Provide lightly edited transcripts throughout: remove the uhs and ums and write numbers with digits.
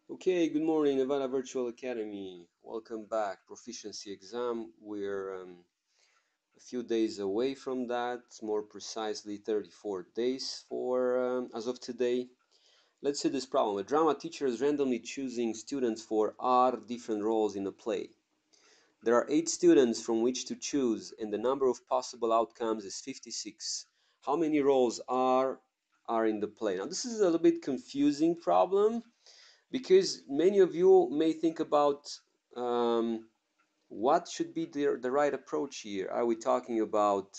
Okay, good morning, Nevada Virtual Academy. Welcome back. Proficiency exam. We're a few days away from that, more precisely 34 days for as of today. Let's see this problem. A drama teacher is randomly choosing students for odd different roles in a play. There are 8 students from which to choose, and the number of possible outcomes is 56. How many roles are in the play? Now, this is a little bit confusing problem because many of you may think about what should be the right approach here. Are we talking about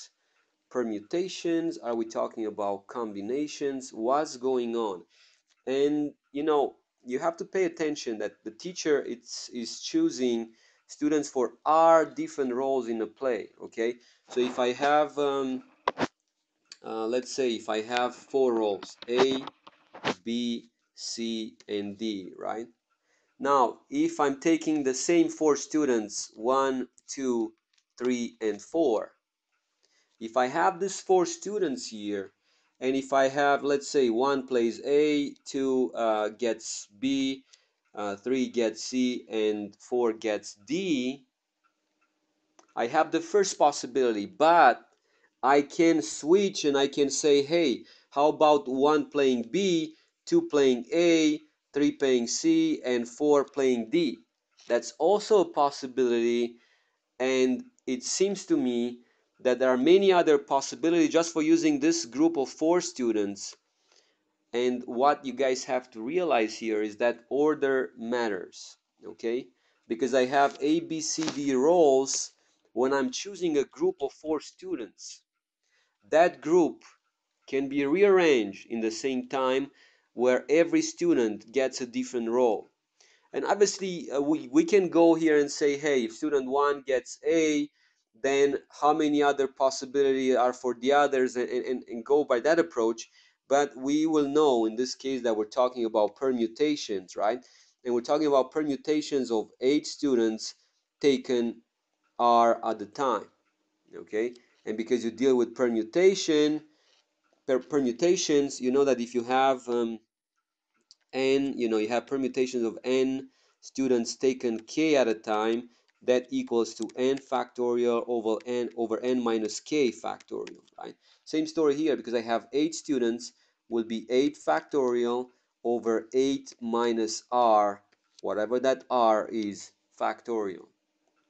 permutations? Are we talking about combinations? What's going on? And you have to pay attention that the teacher is choosing students for our different roles in a play. Okay, so if I have let's say if I have 4 roles, A, B, C, and D, right? Now, if I'm taking the same 4 students, 1, 2, 3, and 4, if I have these 4 students here, and if I have, let's say, 1 plays A, 2 gets B, 3 gets C, and 4 gets D, I have the first possibility, but I can switch and I can say, hey, how about 1 playing B, 2 playing A, 3 playing C, and 4 playing D? That's also a possibility, and it seems to me that there are many other possibilities just for using this group of 4 students. And what you guys have to realize here is that order matters, okay? Because I have A, B, C, D roles when I'm choosing a group of 4 students. That group can be rearranged in the same time where every student gets a different role. And obviously, we can go here and say, hey, if student 1 gets A, then how many other possibilities are for the others, and go by that approach. But we will know in this case that we're talking about permutations, right? And we're talking about permutations of 8 students taken R at the time, okay? And because you deal with permutations, you know that if you have n, you have permutations of n students taken k at a time, that equals to n factorial over n minus k factorial, right? Same story here, because I have 8 students, will be 8 factorial over 8 minus r, whatever that r is, factorial.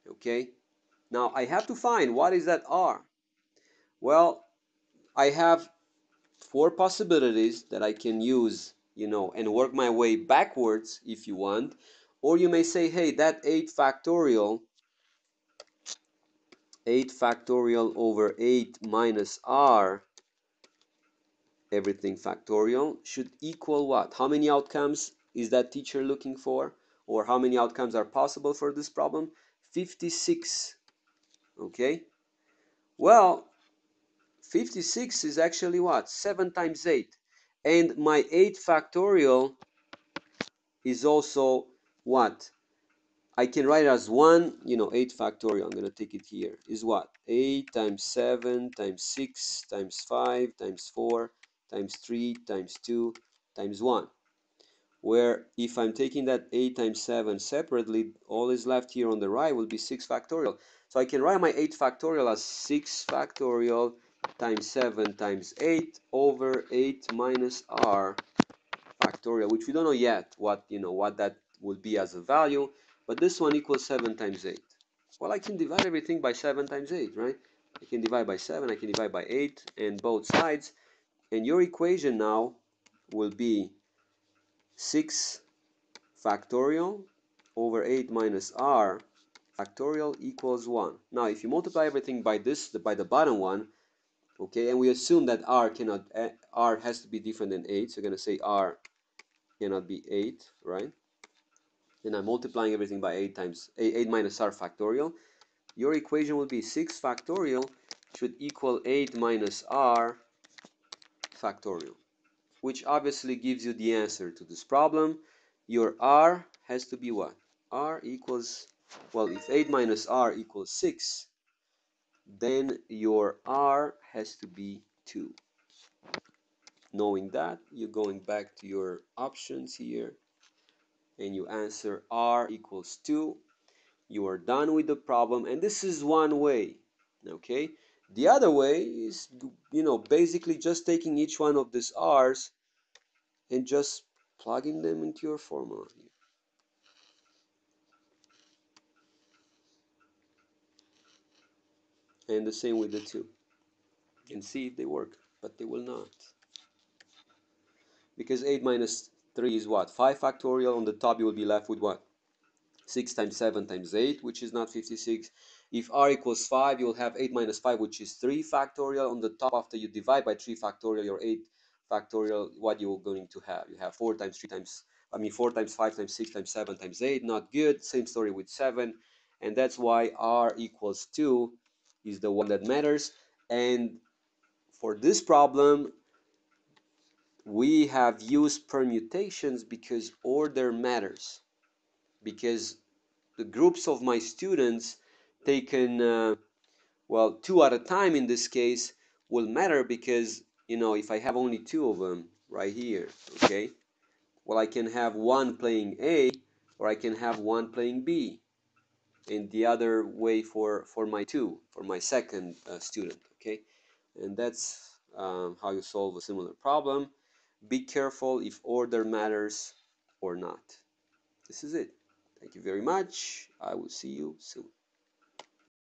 Okay, now I have to find what is that r. Well, I have 4 possibilities that I can use, and work my way backwards if you want. Or you may say, hey, that 8 factorial over 8 minus r, everything factorial, should equal what? How many outcomes is that teacher looking for? Or how many outcomes are possible for this problem? 56. Okay? Well, 56 is actually what? 7 times 8. And my 8 factorial is also what? I can write it as 1, 8 factorial. I'm going to take it here. Is what? 8 times 7 times 6 times 5 times 4 times 3 times 2 times 1. Where if I'm taking that 8 times 7 separately, all is left here on the right will be 6 factorial. So I can write my 8 factorial as 6 factorial times 7 times 8 over 8 minus r factorial, which we don't know yet what that would be as a value, but this one equals 7 times 8. Well, I can divide everything by 7 times 8, right? I can divide by 7, I can divide by 8, and both sides, and your equation now will be 6 factorial over 8 minus r factorial equals 1. Now, if you multiply everything by by the bottom one, okay, and we assume that r has to be different than 8, so you're going to say r cannot be 8, right? And I'm multiplying everything by 8 times 8 minus r factorial. Your equation will be 6 factorial should equal 8 minus r factorial, which obviously gives you the answer to this problem. Your r has to be what? R equals, well, if 8 minus r equals 6, then your r has to be 2. Knowing that, you're going back to your options here, and you answer R equals 2, you are done with the problem. And this is one way, okay? The other way is, basically just taking each one of these R's and just plugging them into your formula. And the same with the 2. And see if they work, but they will not. Because 8 minus 3 is what? 5 factorial. On the top you will be left with what? 6 times 7 times 8, which is not 56. If r equals 5, you'll have 8 minus 5, which is 3 factorial. On the top, after you divide by 3 factorial, your 8 factorial, what you're going to have? You have 4 times 3 times, 4 times 5 times 6 times 7 times 8. Not good. Same story with 7. And that's why r equals 2 is the one that matters. And for this problem, we have used permutations because order matters. Because the groups of my students taken, well, 2 at a time in this case will matter because, if I have only 2 of them right here, okay, well, I can have one playing A or I can have one playing B, and the other way for my second student, okay? And that's how you solve a similar problem. Be careful if order matters or not. This is it. Thank you very much. I will see you soon.